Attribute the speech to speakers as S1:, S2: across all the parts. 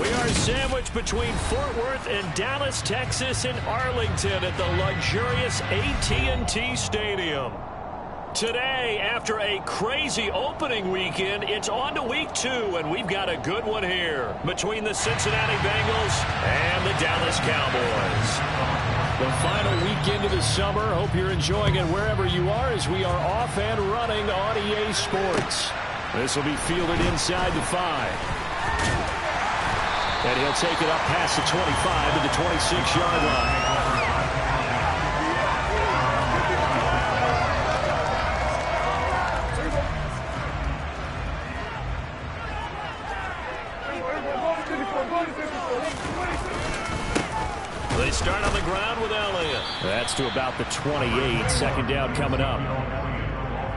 S1: We are sandwiched between Fort Worth and Dallas, Texas, and Arlington at the luxurious AT&T Stadium. Today, after a crazy opening weekend, it's on to week 2, and we've got a good one here between the Cincinnati Bengals and the Dallas Cowboys. The final weekend of the summer. Hope you're enjoying it wherever you are as we are off and running on EA Sports. This will be fielded inside the 5. And he'll take it up past the 25 to the 26-yard line. They start on the ground with Elliott. That's to about the 28. Second down coming up.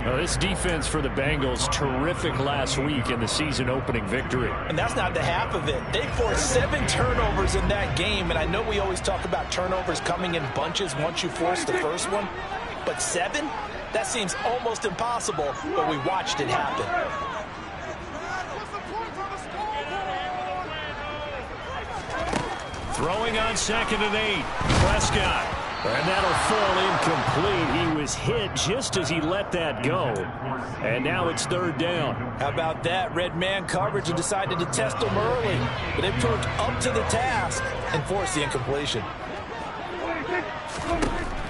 S1: Now, this defense for the Bengals, terrific last week in the season-opening victory.
S2: And that's not the half of it. They forced 7 turnovers in that game, and I know we always talk about turnovers coming in bunches once you force the first one, but 7? That seems almost impossible, but we watched it happen.
S1: Throwing on 2nd and 8. Prescott. And that'll fall incomplete. He was hit just as he let that go. And now it's 3rd down.
S2: How about that? Red man coverage and decided to test him early. But they proved up to the task and forced the incompletion.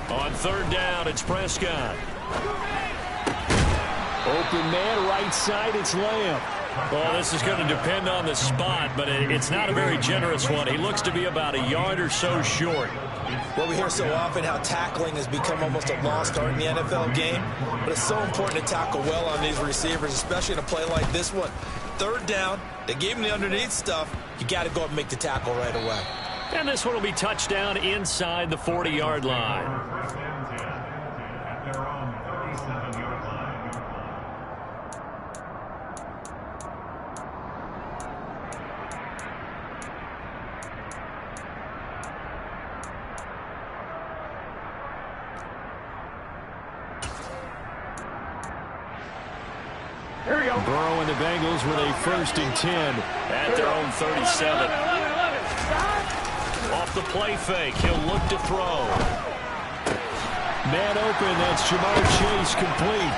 S1: On 3rd down, it's Prescott. Open man, right side, it's Lamb. Well, this is going to depend on the spot, but it's not a very generous one. He looks to be about a yard or so short.
S2: Well, we hear so often how tackling has become almost a lost art in the NFL game, but it's so important to tackle well on these receivers, especially in a play like this one. 3rd down, they gave him the underneath stuff. You got to go up and make the tackle right away.
S1: And this one will be touchdown inside the 40-yard line. Burrow and the Bengals with a 1st and 10 at their own 37. Off the play fake, he'll look to throw. Man open, that's Jamar Chase complete.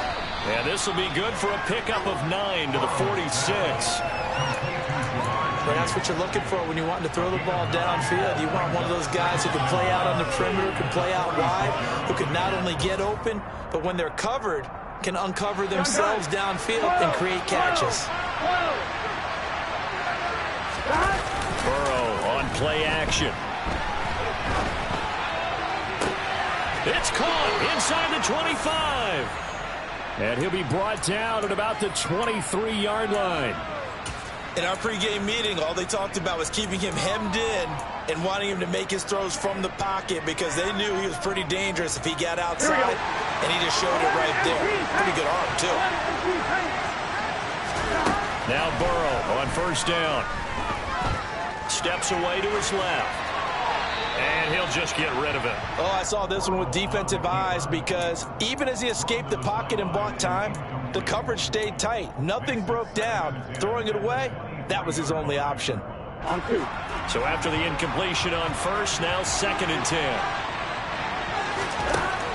S1: And this will be good for a pickup of 9 to the 46.
S2: But that's what you're looking for when you want to throw the ball downfield. You want one of those guys who can play out on the perimeter, can play out wide, who can not only get open, but when they're covered, can uncover themselves downfield and create catches.
S1: Burrow on play action. It's caught inside the 25. And he'll be brought down at about the 23-yard line.
S2: In our pregame meeting, all they talked about was keeping him hemmed in and wanting him to make his throws from the pocket because they knew he was pretty dangerous if he got outside, and he just showed it right there. Pretty good arm, too.
S1: Now Burrow on 1st down. Steps away to his left. And he'll just get rid of it.
S2: Oh, I saw this one with defensive eyes because even as he escaped the pocket and bought time, the coverage stayed tight. Nothing broke down. Throwing it away, that was his only option.
S1: So after the incompletion on 1st, now 2nd and 10.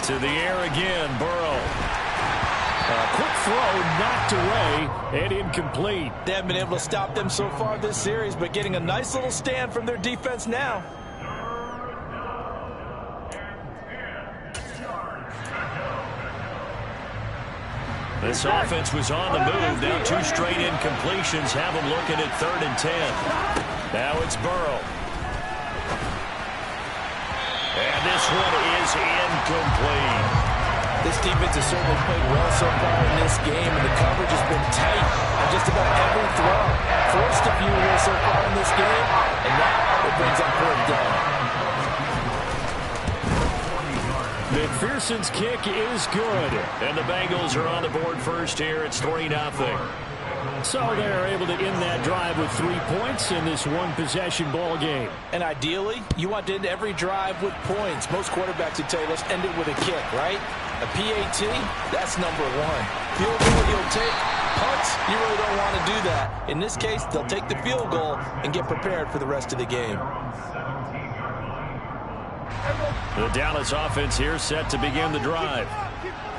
S1: To the air again, Burrow. A quick throw knocked away and incomplete.
S2: They haven't been able to stop them so far this series, but getting a nice little stand from their defense now.
S1: This offense was on the move. Now 2 straight incompletions have them looking at 3rd and 10. Now it's Burrow. And this one is incomplete.
S2: This defense has certainly played well so far in this game, and the coverage has been tight on just about every throw. Forced a few here so far in this game, and now it brings up 4th down.
S1: McPherson's kick is good. And the Bengals are on the board first here. It's 3-0. So they're able to end that drive with 3 points in this one-possession ball game.
S2: And ideally, you want to end every drive with points. Most quarterbacks would tell you, let's end it with a kick, right? A PAT, that's number one. Field goal you'll take. Punts, you really don't want to do that. In this case, they'll take the field goal and get prepared for the rest of the game.
S1: The Dallas offense here set to begin the drive.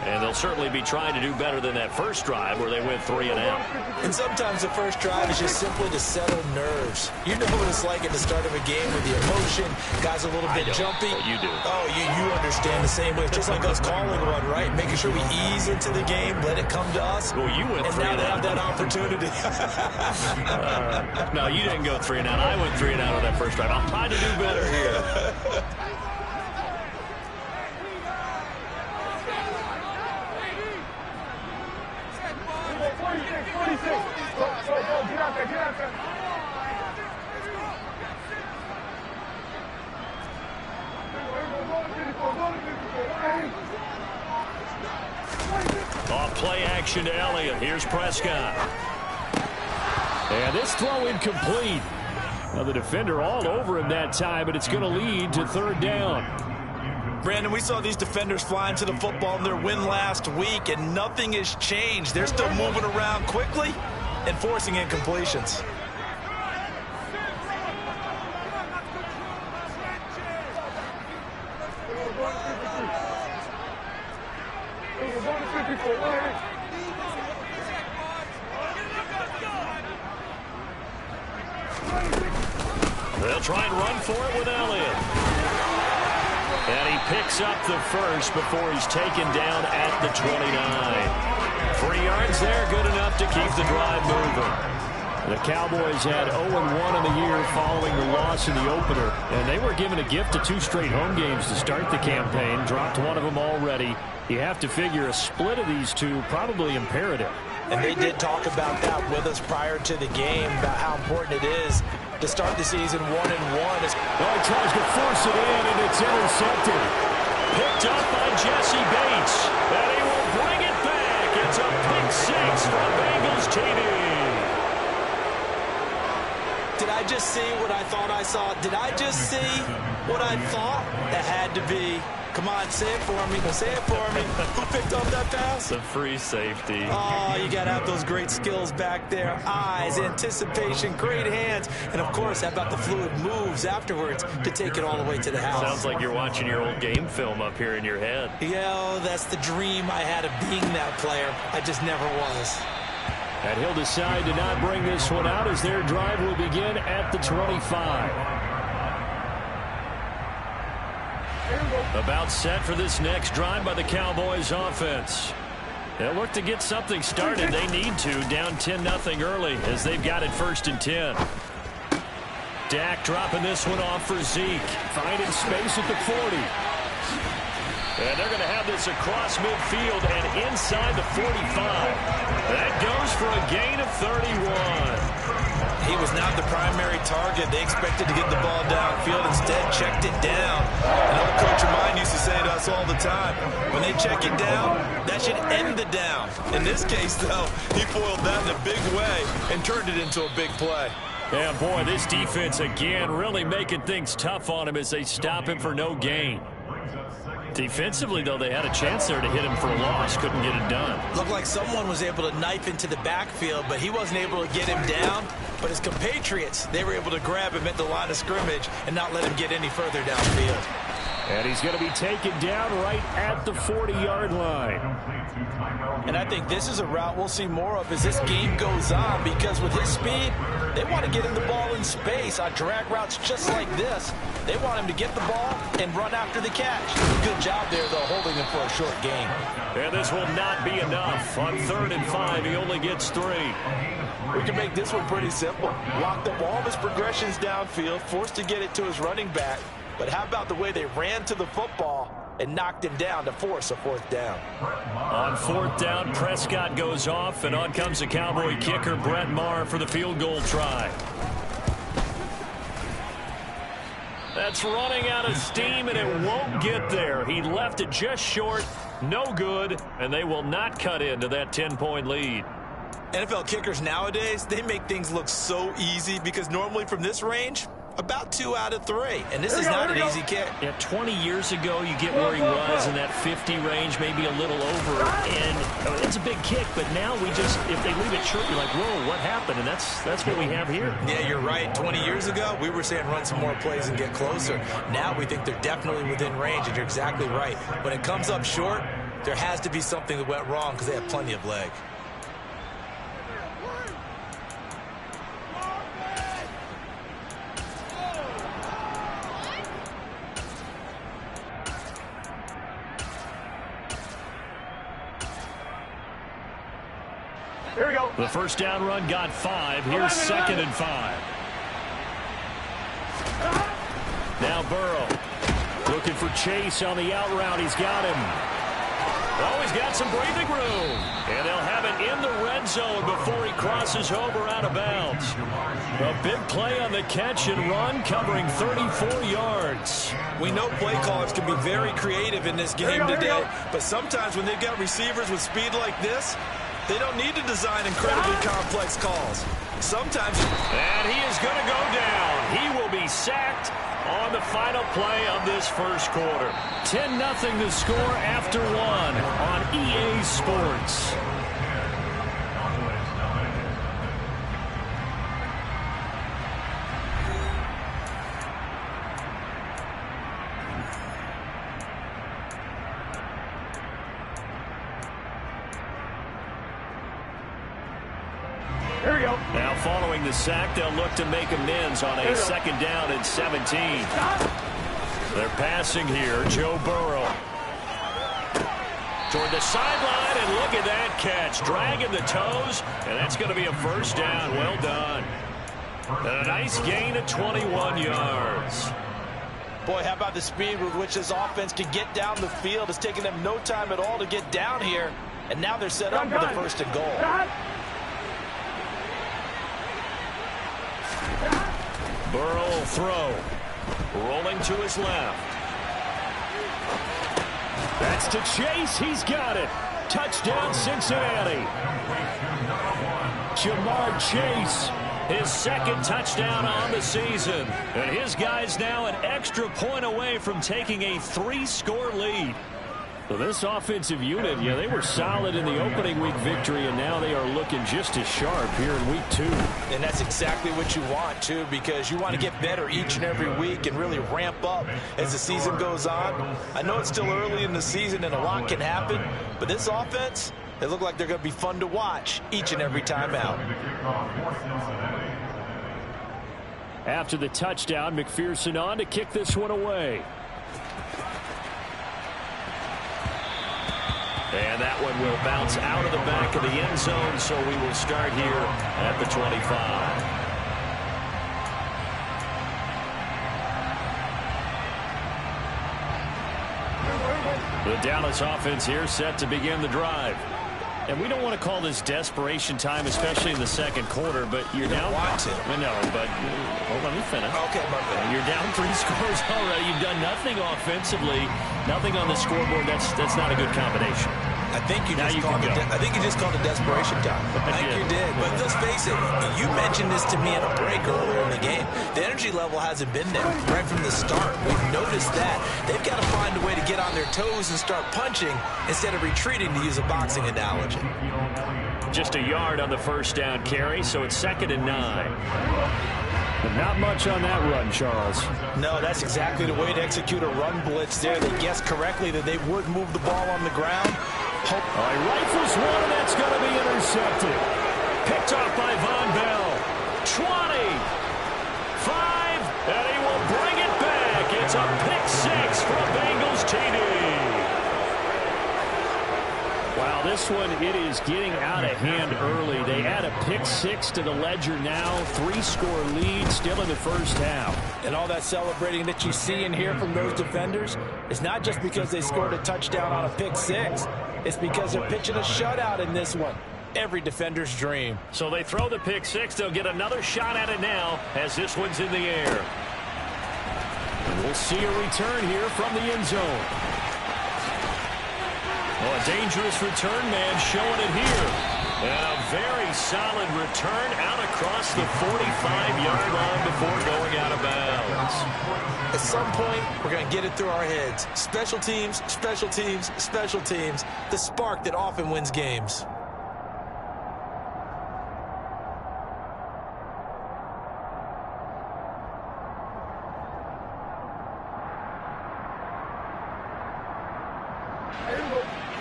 S1: And they'll certainly be trying to do better than that first drive where they went 3 and out.
S2: And sometimes the first drive is just simply to settle nerves. You know what it's like at the start of a game with the emotion. Guys a little bit jumpy.
S1: You do.
S2: Oh, you understand the same way. It's just like us calling one, right? Making sure we ease into the game, let it come to us.
S1: Well, you went 3 and out.
S2: And now they have that opportunity.
S1: No, you didn't go 3 and out. I went 3 and out on that first drive. I'm trying to do better here. Off play action to Elliott. Here's Prescott. And this throw incomplete. Now the defender all over him that time, but it's going to lead to 3rd down.
S2: Brandon, we saw these defenders flying to the football in their win last week, and nothing has changed. They're still moving around quickly and forcing incompletions.
S1: They'll try and run for it with Elliott. And he picks up the first before he's taken down at the 29. 3 yards there, good enough to keep the drive moving. The Cowboys had 0-1 in the year following the loss in the opener. And they were given a gift of 2 straight home games to start the campaign. Dropped one of them already. You have to figure a split of these two probably imperative.
S2: And they did talk about that with us prior to the game, about how important it is to start the season 1-1.
S1: He tries to force it in, and it's intercepted. Picked up by Jesse Bates. And he will bring it back. It's a pick 6 from Bengals TD.
S2: Did I just see what I thought I saw? Did I just see what I thought? That had to be. Come on, say it for me. Say it for me. Who picked up that pass?
S1: The free safety.
S2: Oh, you got to have those great skills back there. Eyes, anticipation, great hands. And, of course, how about the fluid moves afterwards to take it all the way to the house?
S1: Sounds like you're watching your old game film up here in your head.
S2: Yeah, that's the dream I had of being that player. I just never was.
S1: And he'll decide to not bring this one out as their drive will begin at the 25. About set for this next drive by the Cowboys offense. They'll look to get something started. They need to. Down 10-0 early as they've got it 1st and 10. Dak dropping this one off for Zeke. Finding space at the 40. And they're going to have this across midfield and inside the 45. That goes for a gain of 31.
S2: He was not the primary target. They expected to get the ball downfield. Instead, checked it down. An old coach of mine used to say to us all the time, when they check it down, that should end the down. In this case, though, he foiled that in a big way and turned it into a big play.
S1: Yeah, boy, this defense again really making things tough on him as they stop him for no gain. Defensively, though, they had a chance there to hit him for a loss. Couldn't get it done.
S2: Looked like someone was able to knife into the backfield, but he wasn't able to get him down. But his compatriots, they were able to grab him at the line of scrimmage and not let him get any further downfield.
S1: And he's going to be taken down right at the 40-yard line.
S2: And I think this is a route we'll see more of as this game goes on, because with his speed, they want to get him the ball in space on drag routes just like this. They want him to get the ball and run after the catch. Good job there, though, holding him for a short gain.
S1: And this will not be enough. On 3rd and 5, he only gets 3.
S2: We can make this one pretty simple. Locked up all of his progressions downfield, forced to get it to his running back. But how about the way they ran to the football and knocked him down to force a 4th down?
S1: On 4th down, Prescott goes off, and on comes the Cowboy kicker, Brett Maher, for the field goal try. That's running out of steam, and it won't get there. He left it just short, no good, and they will not cut into that 10-point lead.
S2: NFL kickers nowadays, they make things look so easy because normally from this range, About 2 out of 3, and this is not an easy kick.
S1: Yeah, 20 years ago, you get where he was in that 50 range, maybe a little over, and it's a big kick, but now if they leave it short, you're like, whoa, what happened? And that's what we have here.
S2: Yeah, you're right. 20 years ago, we were saying run some more plays and get closer. Now we think they're definitely within range, and you're exactly right. When it comes up short, there has to be something that went wrong because they have plenty of leg.
S1: Here we go. The first down run got 5. Here's 2nd and 5. Now Burrow looking for Chase on the out route. He's got him. Oh, he's got some breathing room. And they'll have it in the red zone before he crosses over out of bounds. A big play on the catch and run, covering 34 yards.
S2: We know play callers can be very creative in this game today, but sometimes when they've got receivers with speed like this, they don't need to design incredibly complex calls. Sometimes...
S1: And he is going to go down. He will be sacked on the final play of this first quarter. 10-0 the score after 1 on EA Sports.
S3: Here we go.
S1: Now following the sack, they'll look to make amends on a 2nd down and 17. They're passing here. Joe Burrow toward the sideline, and look at that catch. Dragging the toes, and that's going to be a first down. Well done. And a nice gain of 21 yards.
S2: Boy, how about the speed with which this offense can get down the field? It's taking them no time at all to get down here, and now they're set up for the 1st and goal.
S1: Burrow will throw. Rolling to his left. That's to Chase. He's got it. Touchdown, Cincinnati. Jamar Chase, his 2nd touchdown on the season. And his guys now an extra point away from taking a 3-score lead. Well, this offensive unit, yeah, they were solid in the opening week victory, and now they are looking just as sharp here in week 2.
S2: And that's exactly what you want, too, because you want to get better each and every week and really ramp up as the season goes on. I know it's still early in the season and a lot can happen, but this offense, they look like they're going to be fun to watch each and every time out.
S1: After the touchdown, McPherson on to kick this one away. And that one will bounce out of the back of the end zone, so we will start here at the 25. The Dallas offense here set to begin the drive. And we don't want to call this desperation time, especially in the 2nd quarter, but you're down.
S2: Want to.
S1: I know, but let me finish.
S2: Okay, my bad.
S1: You're down 3 scores already. You've done nothing offensively, nothing on the scoreboard. That's not a good combination.
S2: I think you just called it desperation time. I think you did. But let's face it, you mentioned this to me in a break earlier in the game. The energy level hasn't been there right from the start. We've noticed that. They've got to find a way to get on their toes and start punching instead of retreating, to use a boxing analogy.
S1: Just a yard on the first down carry, so it's 2nd and 9. But not much on that run, Charles.
S2: No, that's exactly the way to execute a run blitz there. They guessed correctly that they would move the ball on the ground.
S1: All right, rifles one, and that's going to be intercepted. Picked off by Von Bell. 20. 5, and he will bring it back. It's a pick 6 for a Bengals TD. Wow, this one, it is getting out of hand early. They add a pick 6 to the ledger now. 3-score lead still in the first half.
S2: And all that celebrating that you see and hear from those defenders is not just because they scored a touchdown on a pick 6. It's because they're pitching a shutout in this one. Every defender's dream.
S1: So they throw the pick 6. They'll get another shot at it now as this one's in the air. And we'll see a return here from the end zone. Oh, a dangerous return man showing it here. And a very solid return out across the 45-yard line before going out of bounds.
S2: At some point, we're going to get it through our heads. Special teams, special teams, special teams. The spark that often wins games.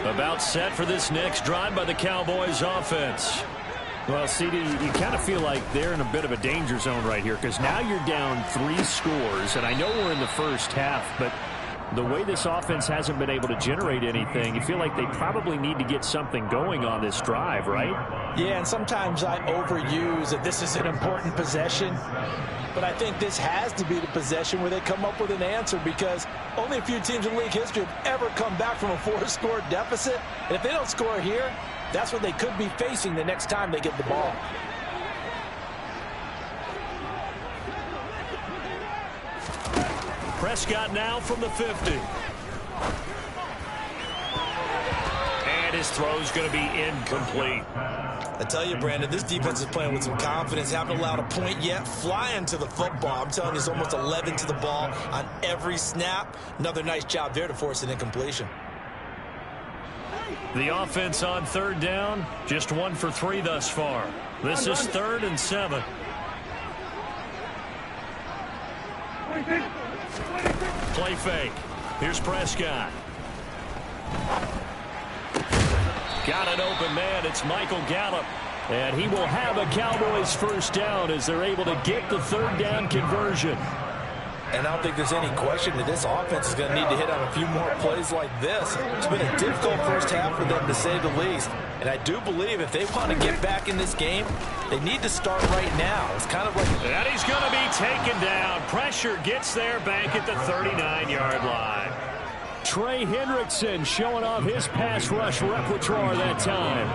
S1: About set for this next drive by the Cowboys offense.
S3: Well, CD, you kind of feel like they're in a bit of a danger zone right here because now you're down 3 scores, and I know we're in the first half, but the way this offense hasn't been able to generate anything, you feel like they probably need to get something going on this drive, right?
S4: Yeah, and sometimes I overuse that this is an important possession, but I think this has to be the possession where they come up with an answer because only a few teams in league history have ever come back from a 4-score deficit, and if they don't score here, that's what they could be facing the next time they get the ball.
S1: Prescott now from the 50. And his throw's going to be incomplete.
S2: I tell you, Brandon, this defense is playing with some confidence. Haven't allowed a point yet. Flying to the football. I'm telling you, it's almost 11 to the ball on every snap. Another nice job there to force an incompletion.
S1: The offense on 3rd down, just 1 for 3 thus far. This is 3rd and 7. Play fake. Here's Prescott. Got an open man. It's Michael Gallup. And he will have a Cowboys first down as they're able to get the 3rd down conversion.
S2: And I don't think there's any question that this offense is going to need to hit on a few more plays like this. It's been a difficult first half for them, to say the least. And I do believe if they want to get back in this game, they need to start right now. It's kind of like...
S1: And he's going to be taken down. Pressure gets there back at the 39-yard line. Trey Hendrickson showing off his pass rush repertoire that time.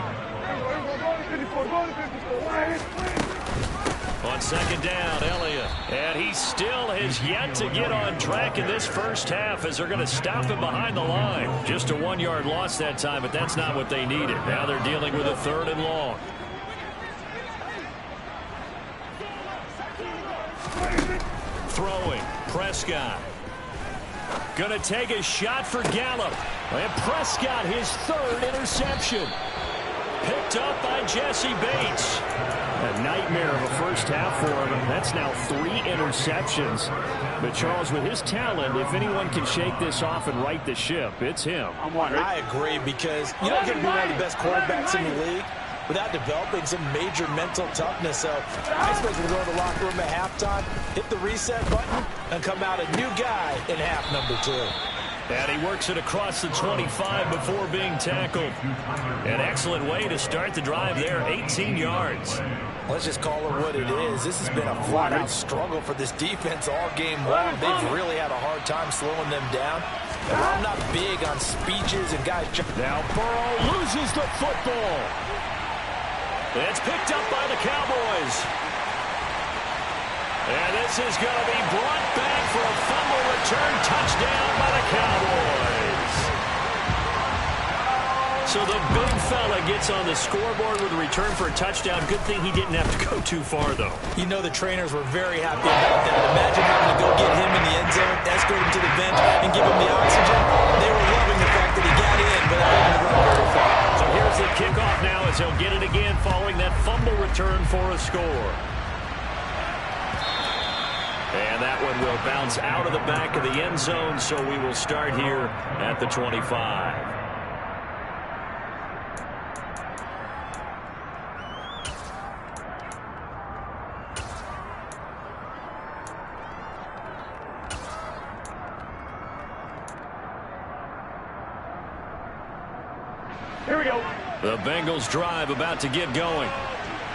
S1: On 2nd down, Elliott. And he still has yet to get on track in this first half as they're going to stop him behind the line. Just a 1-yard loss that time, but that's not what they needed. Now they're dealing with a 3rd and long. Throwing, Prescott. Going to take a shot for Gallup. And Prescott, his 3rd interception. Picked up by Jesse Bates.
S3: A nightmare of a first half for him. That's now 3 interceptions. But Charles, with his talent, if anyone can shake this off and right the ship, it's him.
S4: I agree because you don't get to be one of the best quarterbacks in the league without developing some major mental toughness. So I expect him to go to the locker room at halftime, hit the reset button, and come out a new guy in half number 2.
S1: And he works it across the 25 before being tackled. An excellent way to start the drive there, 18 yards.
S2: Let's just call it what it is. This has been a flat-out struggle for this defense all game long. They've really had a hard time slowing them down. And while I'm not big on speeches and guys...
S1: Now Burrow loses the football. It's picked up by the Cowboys. And this is going to be brought back for a fumble return touchdown by the Cowboys. So the big fella gets on the scoreboard with a return for a touchdown. Good thing he didn't have to go too far, though.
S2: You know the trainers were very happy about that. Imagine having to go get him in the end zone, escort him to the bench, and give him the oxygen. They were loving the fact that he got in, but it didn't run very far.
S1: So here's the kickoff now as he'll get it again following that fumble return for a score. And that one will bounce out of the back of the end zone, so we will start here at the 25.
S3: Here we go.
S1: The Bengals drive about to get going.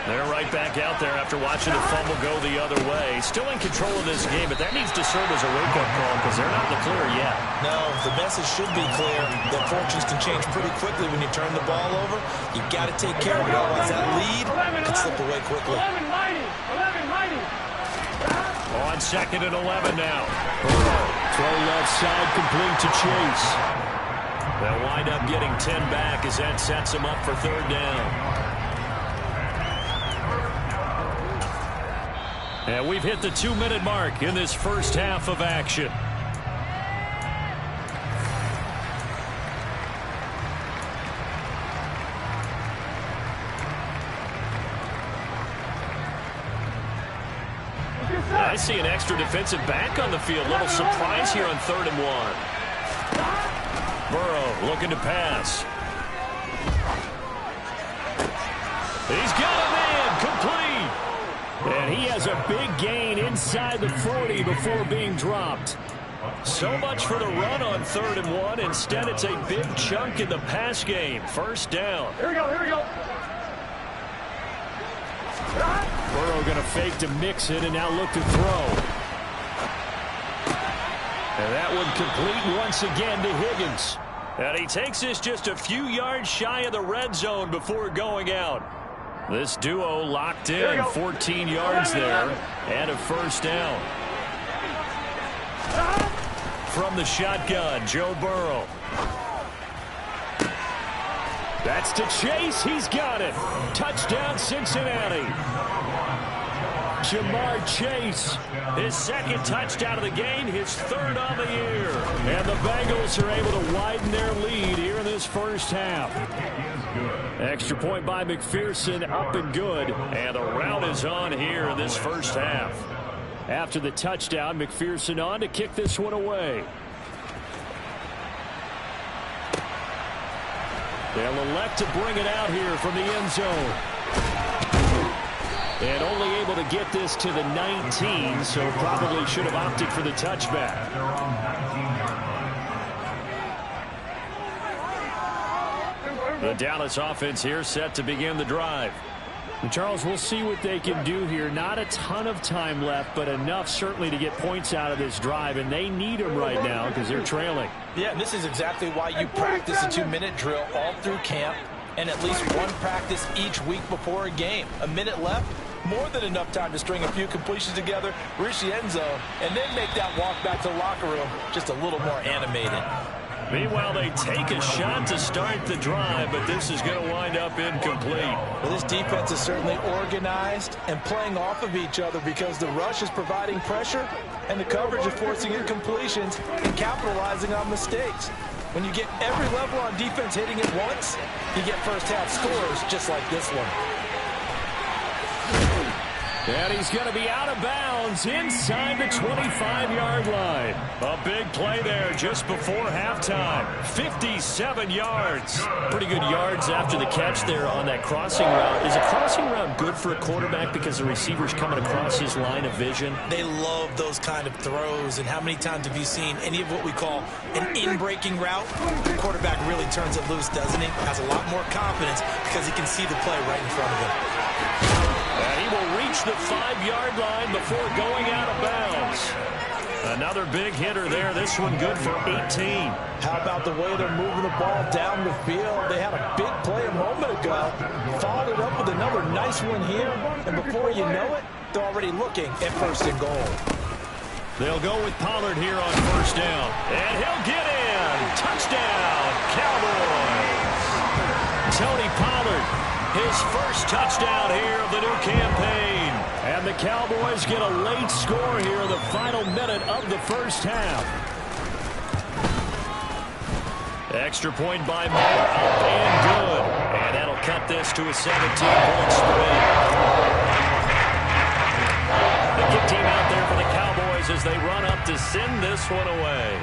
S1: They're right back out there after watching the fumble go the other way. Still in control of this game, but that needs to serve as a wake-up call because they're not in the clear yet.
S2: No, the message should be clear that fortunes can change pretty quickly when you turn the ball over. You've got to take care of it, otherwise that lead can slip away quickly.
S1: On 2nd and 11 now. Throw left side complete to Chase. They'll wind up getting 10 back as that sets them up for 3rd down. And we've hit the 2-minute mark in this first half of action. I see an extra defensive back on the field. Little surprise here on 3rd and 1. Burrow looking to pass. He's got a man complete. And he has a big gain inside the 40 before being dropped. So much for the run on 3rd and 1. Instead, it's a big chunk in the pass game. First down.
S5: Here we go, here we go.
S3: Burrow going to fake to mix it and now look to throw.
S1: And that one complete once again to Higgins. And he takes this just a few yards shy of the red zone before going out. This duo locked in, 14 yards there, and a first down. From the shotgun, Joe Burrow. That's to Chase. He's got it. Touchdown, Cincinnati. Jamar Chase, his second touchdown of the game, his 3rd on the year. And the Bengals are able to widen their lead here in this first half. Extra point by McPherson, up and good. And the route is on here in this first half. After the touchdown, McPherson on to kick this one away. They'll elect to bring it out here from the end zone. And only able to get this to the 19, so probably should have opted for the touchback. The Dallas offense here set to begin the drive.
S3: And Charles, we'll see what they can do here. Not a ton of time left, but enough certainly to get points out of this drive, and they need them right now because they're trailing.
S4: Yeah, and this is exactly why you practice a 2-minute drill all through camp and at least one practice each week before a game. A minute left, more than enough time to string a few completions together, reach the end zone, and then make that walk back to the locker room just a little more animated.
S1: Meanwhile, they take a shot to start the drive, but this is going to wind up incomplete.
S4: Well, this defense is certainly organized and playing off of each other because the rush is providing pressure and the coverage is forcing incompletions and capitalizing on mistakes. When you get every level on defense hitting it once, you get first-half scores just like this one.
S1: And he's going to be out of bounds inside the 25-yard line. A big play there just before halftime. 57 yards. Pretty good yards after the catch there on that crossing route. Is a crossing route good for a quarterback because the receiver's coming across his line of vision?
S2: They love those kind of throws. And how many times have you seen any of what we call an in-breaking route? The quarterback really turns it loose, doesn't he? Has a lot more confidence because he can see the play right in front of him.
S1: And he will reach the 5-yard line before going out of bounds. Another big hitter there. This one good for 18.
S4: How about the way they're moving the ball down the field? They had a big play a moment ago. Followed it up with another nice one here. And before you know it, they're already looking at 1st and goal.
S1: They'll go with Pollard here on 1st down. And he'll get in. Touchdown, Cowboys. Tony Pollard. His first touchdown here of the new campaign. And the Cowboys get a late score here in the final minute of the first half. Extra point by Moore, up and good. And that'll cut this to a 17-point spread. The kick team out there for the Cowboys as they run up to send this one away.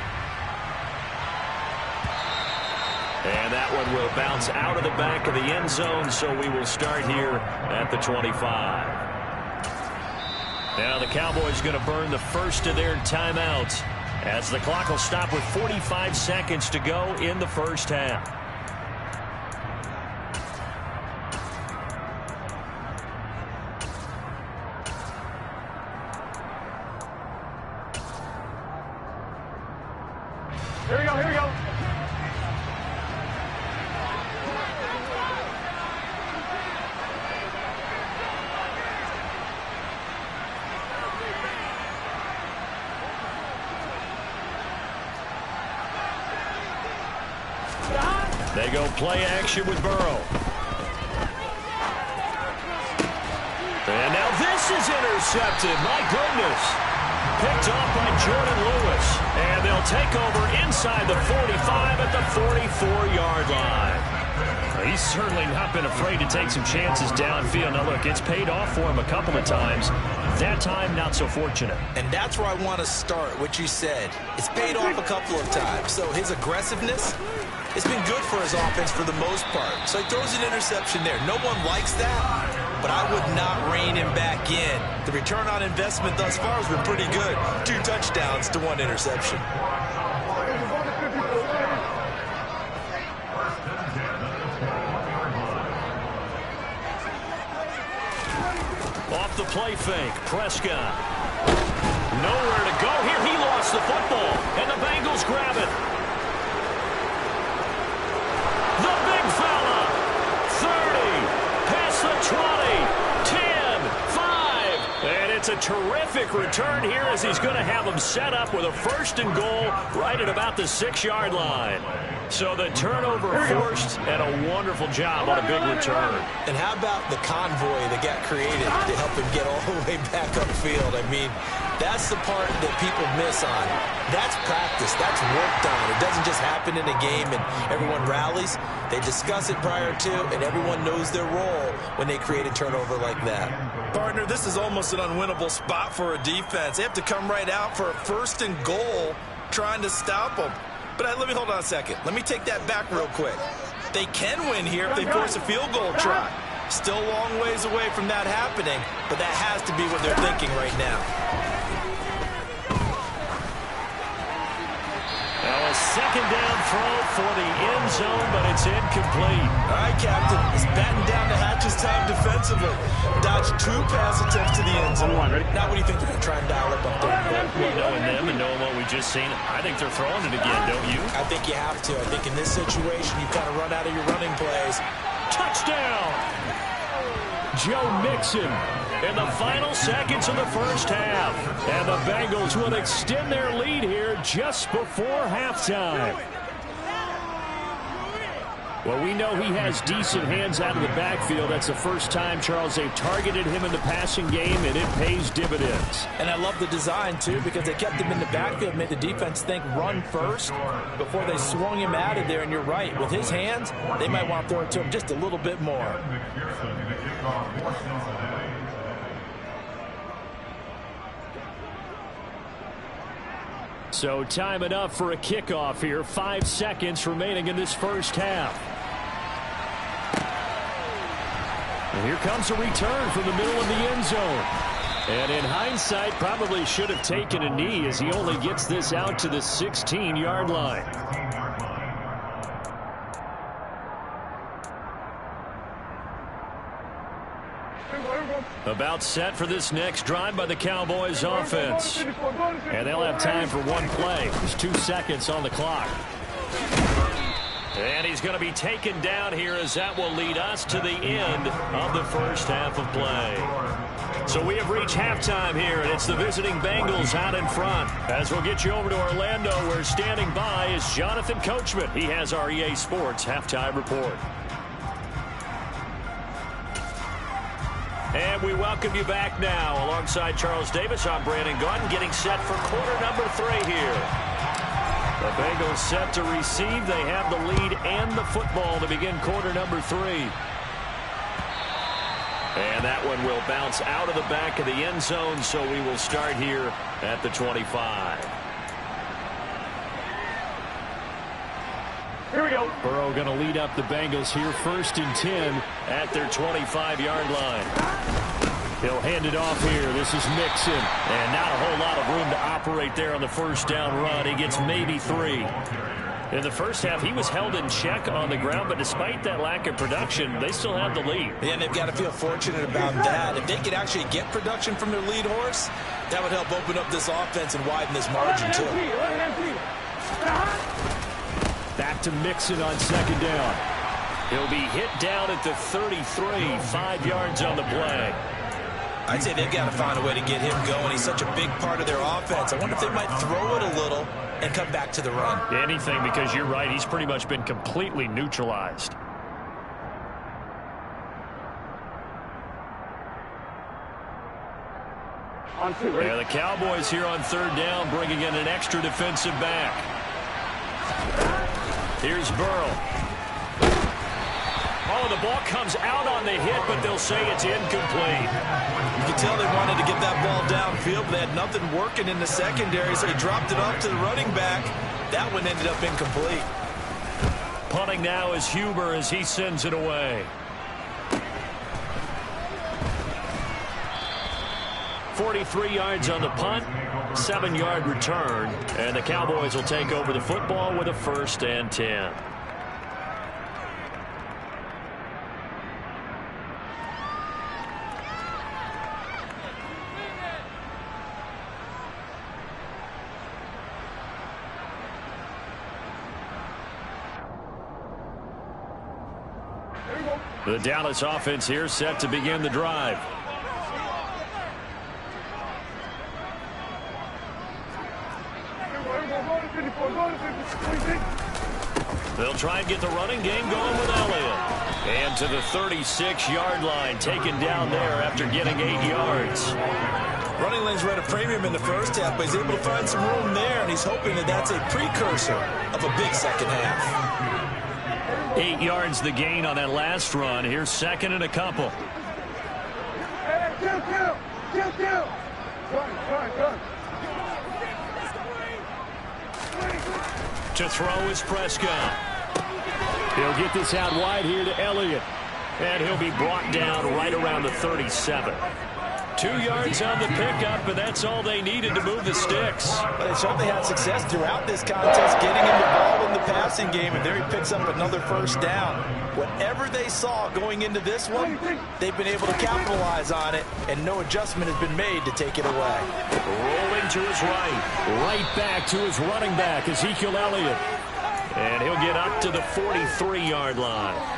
S1: And that one will bounce out of the back of the end zone, so we will start here at the 25. Now the Cowboys going to burn the first of their timeouts as the clock will stop with 45 seconds to go in the first half.
S5: Here we go, here we go.
S1: They go play action with Burrow. And now this is intercepted. My goodness. Picked off by Jordan Lewis. And they'll take over inside the 45 at the 44-yard line. He's certainly not been afraid to take some chances downfield. Now, look, it's paid off for him a couple of times. That time, not so fortunate.
S2: And that's where I want to start, what you said. It's paid off a couple of times. So his aggressiveness, it's been good for his offense for the most part. So he throws an interception there. No one likes that, but I would not rein him back in. The return on investment thus far has been pretty good. 2 touchdowns to 1 interception.
S1: Off the play fake, Prescott. Nowhere to go here. He lost the football, and the Bengals grab it. The big fella. 30, past the 20, 10, 5. And it's a terrific return here as he's going to have them set up with a 1st and goal right at about the 6-yard line. So the turnover forced, and a wonderful job on a big return.
S2: And how about the convoy that got created to help him get all the way back upfield? I mean, that's the part that people miss on. That's practice. That's worked on. It doesn't just happen in a game and everyone rallies. They discuss it prior to, and everyone knows their role when they create a turnover like that. Partner, this is almost an unwinnable spot for a defense. They have to come right out for a 1st and goal trying to stop them. But let me hold on a second. Let me take that back real quick. They can win here if they force a field goal try. Still a long ways away from that happening, but that has to be what they're thinking right now.
S1: Now a 2nd down throw for the end zone, but it's incomplete.
S2: All right, Captain. It's batting down the hatches time defensively. Dodged 2 pass attempts to the end zone. Now what do you think they're going to try and dial up on 3rd and goal?
S1: Well, knowing them and knowing what we just seen, I think they're throwing it again, don't you?
S2: I think you have to. I think in this situation, you kind of run out of your running plays.
S1: Touchdown! Joe Mixon in the final seconds of the 1st half. And the Bengals will extend their lead here just before halftime. Well, we know he has decent hands out of the backfield. That's the first time, Charles, they've targeted him in the passing game, and it pays dividends.
S4: And I love the design, too, because they kept him in the backfield, made the defense think run first before they swung him out of there. And you're right, with his hands, they might want to throw it to him just a little bit more.
S1: So time enough for a kickoff here. 5 seconds remaining in this 1st half. And here comes a return from the middle of the end zone. And in hindsight, probably should have taken a knee as he only gets this out to the 16-yard line. About set for this next drive by the Cowboys offense. And they'll have time for 1 play. There's 2 seconds on the clock. And he's going to be taken down here as that will lead us to the end of the 1st half of play. So we have reached halftime here, and it's the visiting Bengals out in front. As we'll get you over to Orlando, where standing by is Jonathan Coachman. He has our EA Sports halftime report. And we welcome you back now. Alongside Charles Davis, I'm Brandon Gaudin, getting set for quarter number 3 here. The Bengals set to receive. They have the lead and the football to begin quarter number 3. And that one will bounce out of the back of the end zone, so we will start here at the 25.
S5: Here we go.
S1: Burrow going to lead up the Bengals here, 1st and 10 at their 25-yard line. He'll hand it off here. This is Mixon. And not a whole lot of room to operate there on the 1st down run. He gets maybe 3. In the 1st half, he was held in check on the ground, but despite that lack of production, they still have the lead.
S2: Yeah, and they've got to feel fortunate about that. If they could actually get production from their lead horse, that would help open up this offense and widen this margin, too.
S1: Back to Mixon on 2nd down. He'll be hit down at the 33, 5 yards on the play.
S2: I'd say they've got to find a way to get him going. He's such a big part of their offense. I wonder if they might throw it a little and come back to the run.
S1: Anything, because you're right. He's pretty much been completely neutralized.
S5: On 2, ready?
S1: Yeah, the Cowboys here on third down bringing in an extra defensive back. Here's Burrow. Oh, the ball comes out on the hit, but they'll say it's incomplete.
S2: You can tell they wanted to get that ball downfield, but they had nothing working in the secondary, so he dropped it off to the running back. That one ended up incomplete.
S1: Punting now is Huber as he sends it away. 43 yards on the punt, 7-yard return, and the Cowboys will take over the football with a 1st and 10. The Dallas offense here set to begin the drive. They'll try and get the running game going with Elliott. And to the 36-yard line, taken down there after getting 8 yards.
S2: Running lanes were at a premium in the first half, but he's able to find some room there, and he's hoping that that's a precursor of a big second half.
S1: 8 yards the gain on that last run. Here's 2nd and a couple.
S5: Hey, kill. Run.
S1: To throw is Prescott. He'll get this out wide here to Elliott. And he'll be brought down right around the 37. 2 yards on the pickup, and that's all they needed to move the sticks.
S2: But they certainly had success throughout this contest, getting him the ball in the passing game, and there he picks up another 1st down. Whatever they saw going into this one, they've been able to capitalize on it, and no adjustment has been made to take it away.
S1: Rolling to his right back to his running back, Ezekiel Elliott. And he'll get up to the 43-yard line.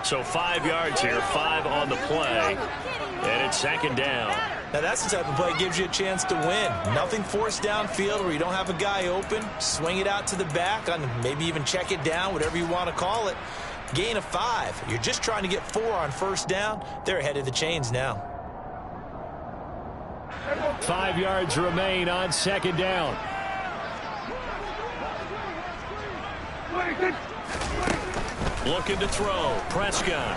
S1: So 5 yards here, 5 on the play, and it's 2nd down.
S2: Now that's the type of play that gives you a chance to win. Nothing forced downfield where you don't have a guy open. Swing it out to the back, on maybe even check it down, whatever you want to call it. Gain of 5. You're just trying to get 4 on 1st down. They're ahead of the chains now.
S1: 5 yards remain on 2nd down. Looking to throw. Prescott.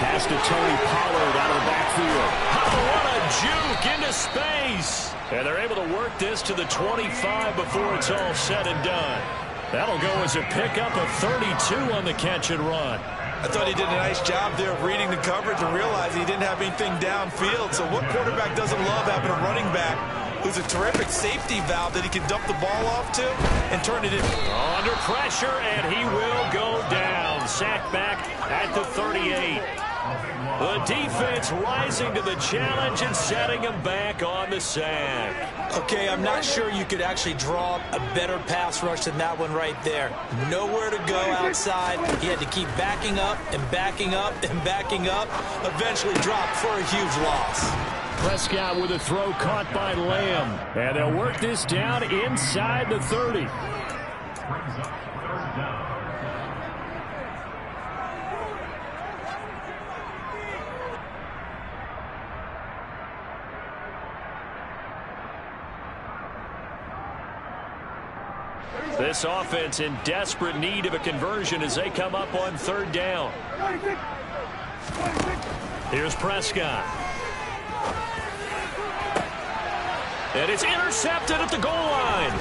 S1: Pass to Tony Pollard out of the backfield. Oh, what a juke into space. And they're able to work this to the 25 before it's all said and done. That'll go as a pickup of 32 on the catch and run.
S2: I thought he did a nice job there of reading the coverage and realizing he didn't have anything downfield. So what quarterback doesn't love having a running back who's a terrific safety valve that he can dump the ball off to and turn it in?
S1: Under pressure, and he will go down. Sacked back at the 38. The defense rising to the challenge and setting him back on the sack.
S2: Okay, I'm not sure you could actually draw a better pass rush than that one right there. Nowhere to go outside. He had to keep backing up and backing up and backing up. Eventually dropped for a huge loss.
S3: Prescott with a throw caught by Lamb. And they'll work this down inside the 30.
S1: This offense in desperate need of a conversion as they come up on 3rd down. Here's Prescott. And it's intercepted at the goal line.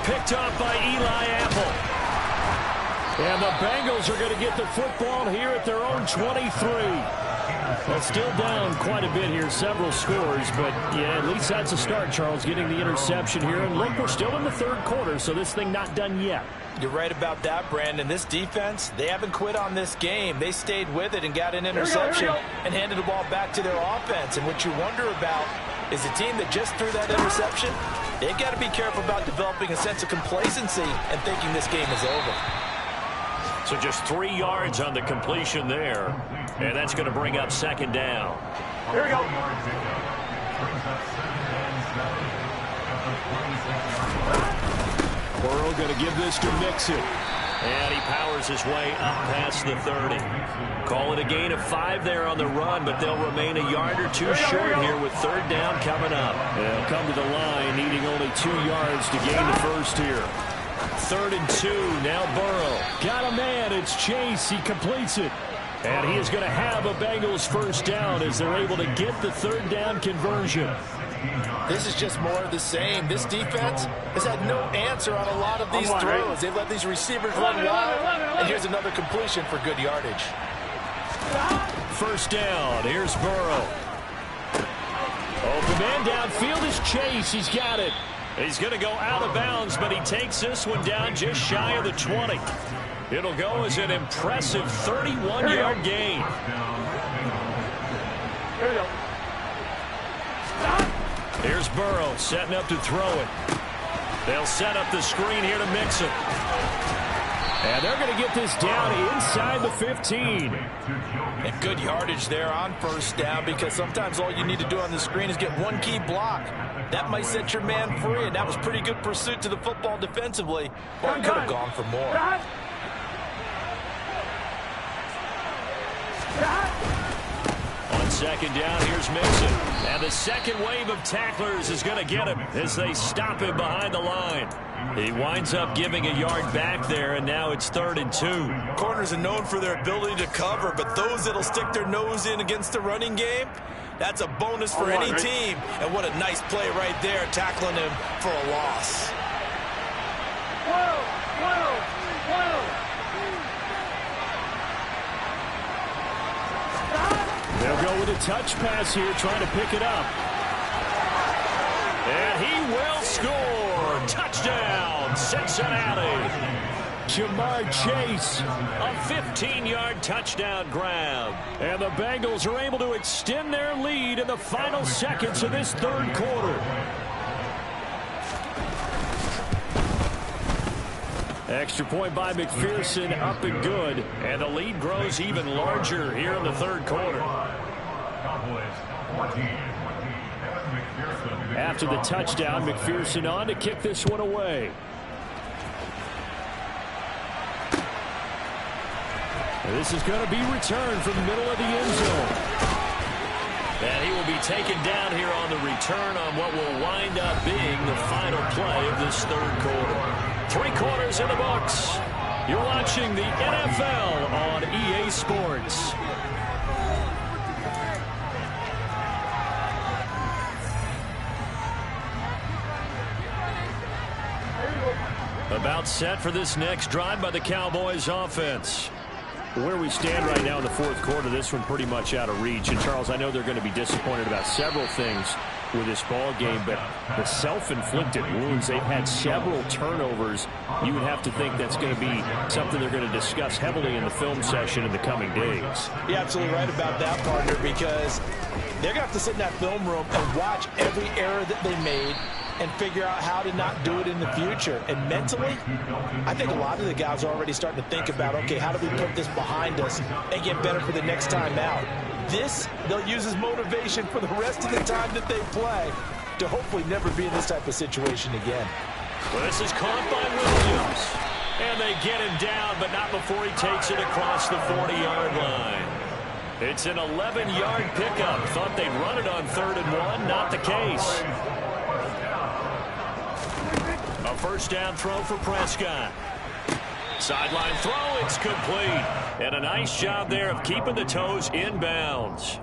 S1: Picked up by Eli Apple.
S3: And the Bengals are going to get the football here at their own 23. Well, still down quite a bit here, several scores, but yeah, at least that's a start, Charles, getting the interception here. And look, we're still in the 3rd quarter, so this thing not done yet.
S2: You're right about that, Brandon. This defense, they haven't quit on this game. They stayed with it and got an interception and handed the ball back to their offense. And what you wonder about is a team that just threw that interception, they've got to be careful about developing a sense of complacency and thinking this game is over.
S1: So just 3 yards on the completion there. And that's going to bring up 2nd down.
S5: Here we go.
S3: Burrow going to give this to Mixon.
S1: And he powers his way up past the 30. Call it a gain of 5 there on the run, but they'll remain a yard or two short here with third down coming up.
S3: They'll come to the line, needing only 2 yards to gain the first here.
S1: 3rd and 2, now Burrow.
S3: Got a man, it's Chase, he completes it. And he is going to have a Bengals first down as they're able to get the third down conversion.
S4: This is just more of the same. This defense has had no answer on a lot of these throws. They've let these receivers run wild, and here's another completion for good yardage.
S3: First down, here's Burrow. Open man downfield is Chase, he's got it.
S1: He's going to go out of bounds, but he takes this one down just shy of the 20. It'll go as an impressive 31-yard gain.
S5: Here we go.
S1: Here's Burrow setting up to throw it. They'll set up the screen here to mix it.
S3: And they're going to get this down inside the 15.
S4: And good yardage there on first down, because sometimes all you need to do on the screen is get one key block. That might set your man free, and that was pretty good pursuit to the football defensively. Or it could have gone for more.
S1: On second down, here's Mixon. And the second wave of tacklers is going to get him as they stop him behind the line. He winds up giving a yard back there, and now it's 3rd and 2.
S2: Corners are known for their ability to cover, but those that'll stick their nose in against the running game, that's a bonus for any team. And what a nice play right there, tackling him for a loss.
S3: They'll go with a touch pass here, trying to pick it up.
S1: And he will score. Touchdown, Cincinnati.
S3: Jamar Chase.
S1: A 15-yard touchdown grab.
S3: And the Bengals are able to extend their lead in the final seconds of this third quarter. Extra point by McPherson, up and good.
S1: And the lead grows even larger here in the third quarter.
S3: After the touchdown, McPherson on to kick this one away. This is going to be returned from the middle of the end zone.
S1: And he will be taken down here on the return on what will wind up being the final play of this third quarter. 3 quarters in the books. You're watching the NFL on EA Sports. About set for this next drive by the Cowboys offense.
S3: Where we stand right now in the fourth quarter, this one pretty much out of reach. And, Charles, I know they're going to be disappointed about several things with this ball game, but the self-inflicted wounds, they've had several turnovers. You would have to think that's going to be something they're going to discuss heavily in the film session in the coming days.
S4: You're absolutely right about that, partner, because they're going to have to sit in that film room and watch every error that they made and figure out how to not do it in the future. And mentally, I think a lot of the guys are already starting to think about, okay, how do we put this behind us and get better for the next time out? This, they'll use as motivation for the rest of the time that they play to hopefully never be in this type of situation again.
S1: Well, this is caught by Williams. And they get him down, but not before he takes it across the 40-yard line. It's an 11-yard pickup. Thought they'd run it on 3rd and 1. Not the case. A first down throw for Prescott. Sideline throw, it's complete. And a nice job there of keeping the toes inbounds.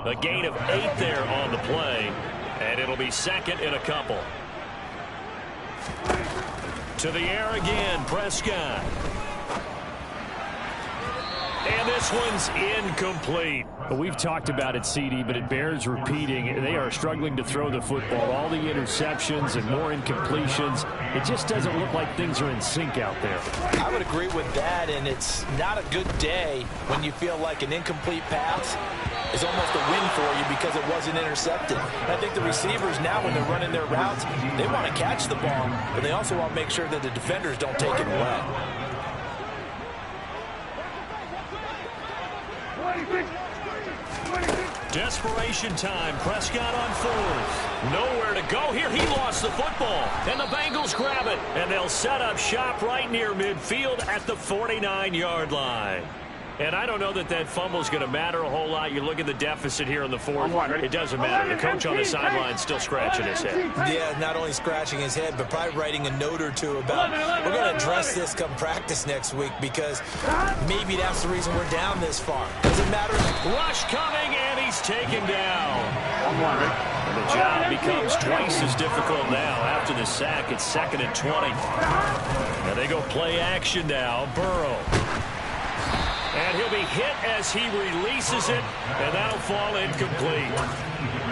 S1: A gain of 8 there on the play. And it'll be 2nd and a couple. To the air again, Prescott. And this one's incomplete.
S3: Well, we've talked about it, CD, but it bears repeating. They are struggling to throw the football. All the interceptions and more incompletions. It just doesn't look like things are in sync out there.
S4: I would agree with that, and it's not a good day when you feel like an incomplete pass is almost a win for you because it wasn't intercepted. And I think the receivers now, when they're running their routes, they want to catch the ball, but they also want to make sure that the defenders don't take it away.
S1: Desperation time. Prescott on fourth. Nowhere to go here. He lost the football. And the Bengals grab it. And they'll set up shop right near midfield at the 49-yard line. And I don't know that that fumble is going to matter a whole lot. You look at the deficit here in the fourth. It doesn't matter. The coach on the sideline still scratching his head.
S2: Yeah, not only scratching his head, but probably writing a note or two about, we're going to address this come practice next week because maybe that's the reason we're down this far. Doesn't matter.
S1: Rush coming, and he's taken down. And the job becomes twice as difficult now. After the sack, it's 2nd and 20. And they go play action now. Burrow. And he'll be hit as he releases it, and that'll fall incomplete.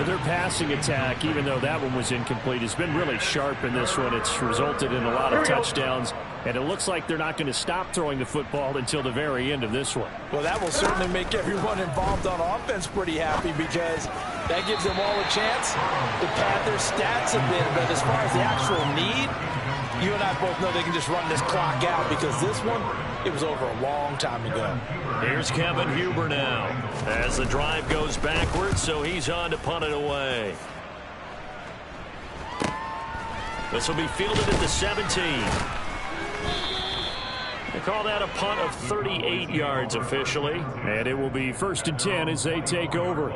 S3: Their passing attack, even though that one was incomplete, has been really sharp in this one. It's resulted in a lot of touchdowns, and it looks like they're not going to stop throwing the football until the very end of this one.
S4: Well, that will certainly make everyone involved on offense pretty happy because that gives them all a chance to pad their stats a bit. But as far as the actual need, you and I both know they can just run this clock out because this one, it was over a long time ago.
S1: Here's Kevin Huber now as the drive goes backwards, so he's on to punt it away. This will be fielded at the 17. They call that a punt of 38 yards officially.
S3: And it will be 1st and 10 as they take over.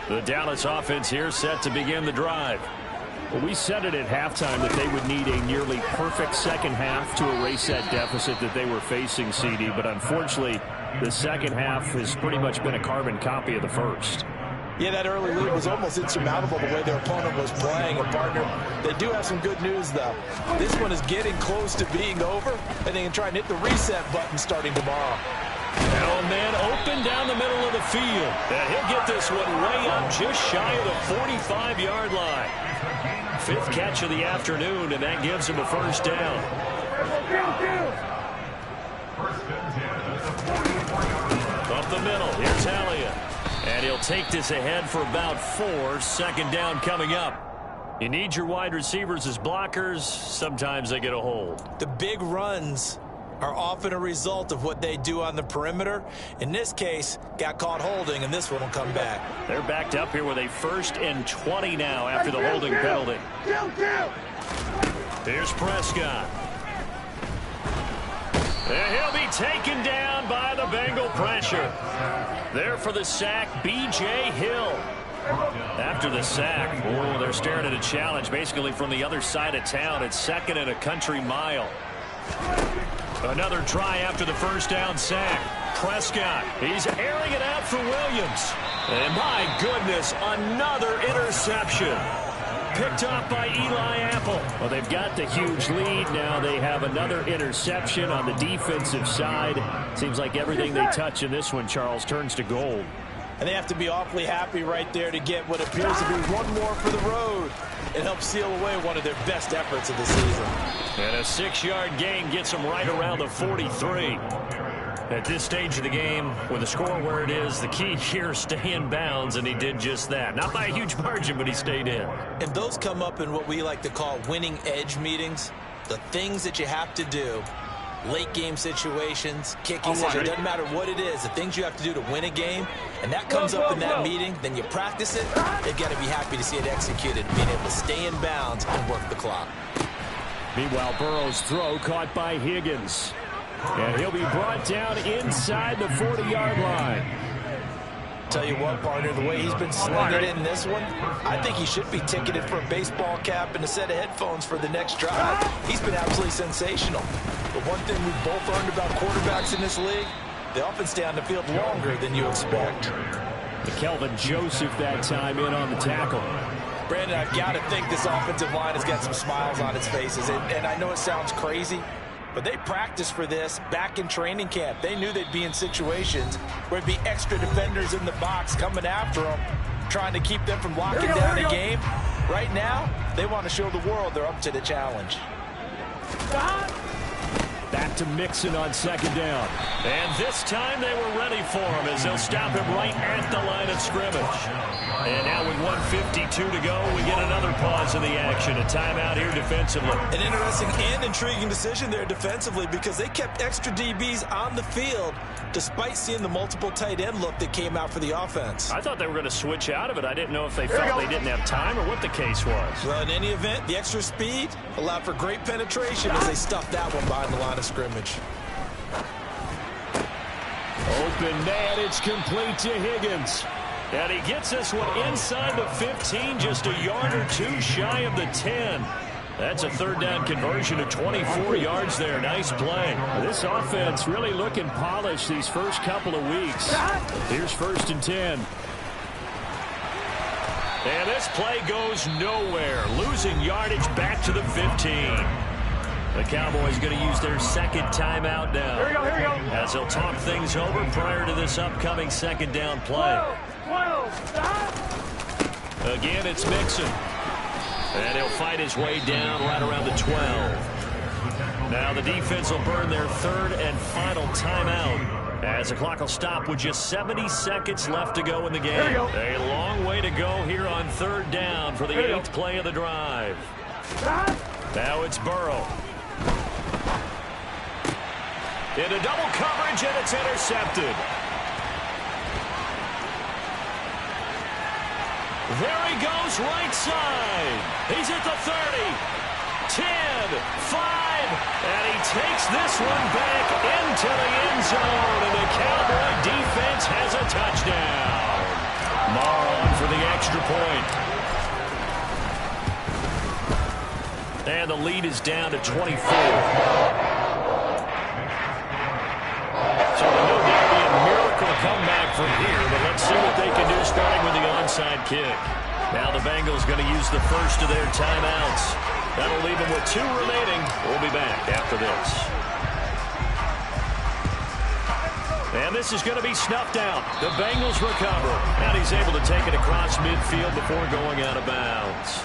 S1: The Dallas offense here set to begin the drive.
S3: Well, we said it at halftime that they would need a nearly perfect second half to erase that deficit that they were facing, CD. But unfortunately, the second half has pretty much been a carbon copy of the first.
S4: Yeah, that early lead was almost insurmountable the way their opponent was playing. And, partner, they do have some good news, though. This one is getting close to being over, and they can try and hit the reset button starting tomorrow.
S1: Oh, man, open down the middle of the field. And he'll get this one way up just shy of the 45-yard line. 5th catch of the afternoon, and that gives him a first down. Up the middle, here's Hallian. And he'll take this ahead for about 4. 2nd down coming up. You need your wide receivers as blockers. Sometimes they get a hold.
S2: The big runs are often a result of what they do on the perimeter. In this case, got caught holding, and this one will come back.
S1: They're backed up here with a 1st and 20 now after the holding penalty. Here's Prescott. And he'll be taken down by the Bengal pressure. There for the sack, B.J. Hill. After the sack, oh, they're staring at a challenge basically from the other side of town. It's 2nd and a country mile. Another try after the first down sack. Prescott, he's airing it out for Williams. And my goodness, another interception. Picked off by Eli Apple.
S3: Well, they've got the huge lead. Now they have another interception on the defensive side. Seems like everything they touch in this one, Charles, turns to gold.
S4: And they have to be awfully happy right there to get what appears to be one more for the road. It helps seal away one of their best efforts of the season.
S1: And a 6-yard gain gets them right around the 43. At this stage of the game, with the score where it is, the key here is stay in bounds, and he did just that. Not by a huge margin, but he stayed in.
S2: And those come up in what we like to call winning edge meetings. The things that you have to do, late game situations, kicking situations, it doesn't matter what it is, the things you have to do to win a game, and that comes up in that meeting, then you practice it, they've got to be happy to see it executed, being able to stay in bounds and work the clock.
S3: Meanwhile, Burrow's throw caught by Higgins. And he'll be brought down inside the 40-yard line.
S2: Tell you what, partner, the way he's been slinging it in this one, I think he should be ticketed for a baseball cap and a set of headphones for the next drive. He's been absolutely sensational. But one thing we've both learned about quarterbacks in this league, they often stay on the field longer than you expect.
S3: Kelvin Joseph that time in on the tackle.
S4: Brandon, I've got to think this offensive line has got some smiles on its faces. And I know it sounds crazy, but they practiced for this back in training camp. They knew they'd be in situations where it'd be extra defenders in the box coming after them, trying to keep them from locking down a game. Right now, they want to show the world they're up to the challenge.
S3: Back to Mixon on second down.
S1: And this time they were ready for him as they'll stop him right at the line of scrimmage. And now with 1:52 to go, we get another pause in the action. A timeout here defensively.
S2: An interesting and intriguing decision there defensively because they kept extra DBs on the field despite seeing the multiple tight end look that came out for the offense.
S1: I thought they were going to switch out of it. I didn't know if they felt they didn't have time or what the case was.
S2: Well, in any event, the extra speed allowed for great penetration as they stuffed that one behind the line of scrimmage.
S3: Open man, it's complete to Higgins.
S1: And he gets this one inside the 15, just a yard or two shy of the 10. That's a third down conversion of 24 yards there. Nice play.
S3: This offense really looking polished these first couple of weeks. Here's 1st and 10.
S1: And this play goes nowhere. Losing yardage back to the 15. The Cowboys going to use their second timeout now.
S5: Here we go.
S1: As they'll talk things over prior to this upcoming second down play.
S5: 12, stop.
S1: Again, it's Mixon. And he'll fight his way down right around the 12. Now the defense will burn their third and final timeout as the clock will stop with just 70 seconds left to go in the game. A long way to go here on third down for the 8th play of the drive. Now it's Burrow. Into double coverage, and it's intercepted. There he goes, right side. He's at the 30, 10, 5, and he takes this one back into the end zone, and the Cowboy defense has a touchdown. Marr on for the extra point. And the lead is down to 24. So no doubt be a miracle comeback from here, but let's see what they can do starting with the onside kick. Now the Bengals going to use the first of their timeouts. That'll leave them with 2 remaining. We'll be back after this. And this is going to be snuffed out. The Bengals recover. And he's able to take it across midfield before going out of bounds.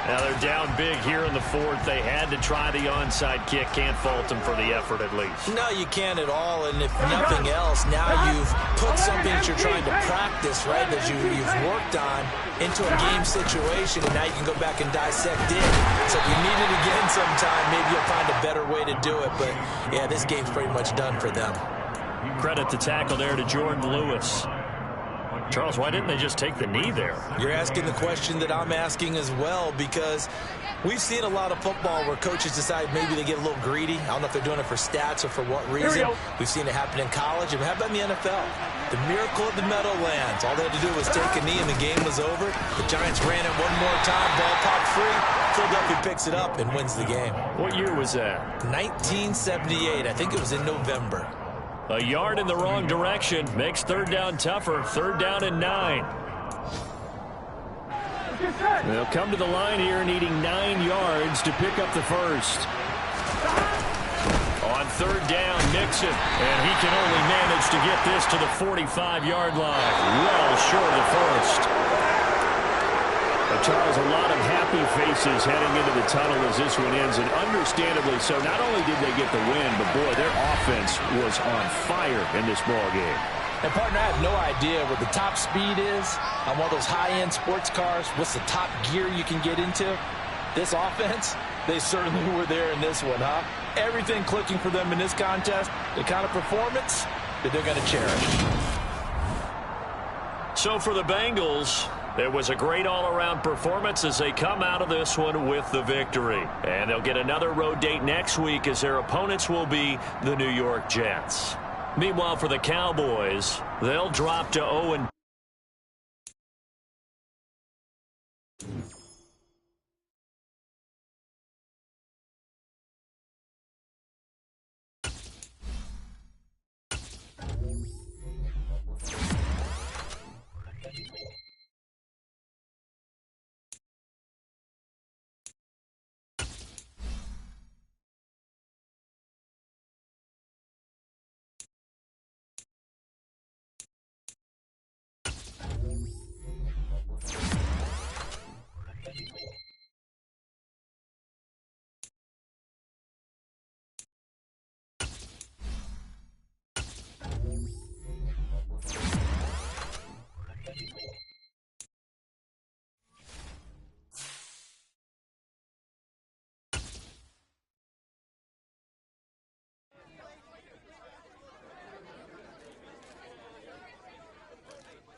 S1: Now they're down big here in the 4th. They had to try the onside kick. Can't fault them for the effort at least.
S2: No, you can't at all. And if nothing else, now you've put something that you're trying to practice, right, that you've worked on into a game situation, and now you can go back and dissect it. So if you need it again sometime, maybe you'll find a better way to do it. But, yeah, this game's pretty much done for them.
S1: Credit the tackle there to Jordan Lewis. Charles, why didn't they just take the knee there?
S2: You're asking the question that I'm asking as well, because we've seen a lot of football where coaches decide maybe they get a little greedy. I don't know if they're doing it for stats or for what reason. We've seen it happen in college. And how about in the NFL? The miracle of the Meadowlands. All they had to do was take a knee and the game was over. The Giants ran it one more time. Ball popped free. Philadelphia picks it up and wins the game.
S1: What year was that?
S2: 1978. I think it was in November.
S1: A yard in the wrong direction makes third down tougher. 3rd down and 9. They'll come to the line here needing 9 yards to pick up the first. On 3rd down, Mixon. And he can only manage to get this to the 45-yard line. Well short of the first.
S3: Charles, a lot of happy faces heading into the tunnel as this one ends, and understandably so. Not only did they get the win, but boy, their offense was on fire in this ball game.
S4: And partner, I have no idea what the top speed is on one of those high-end sports cars. What's the top gear you can get into? This offense, they certainly were there in this one, huh? Everything clicking for them in this contest, the kind of performance that they're going to cherish.
S1: So for the Bengals, it was a great all-around performance as they come out of this one with the victory. And they'll get another road date next week as their opponents will be the New York Jets. Meanwhile, for the Cowboys, they'll drop to 0-2.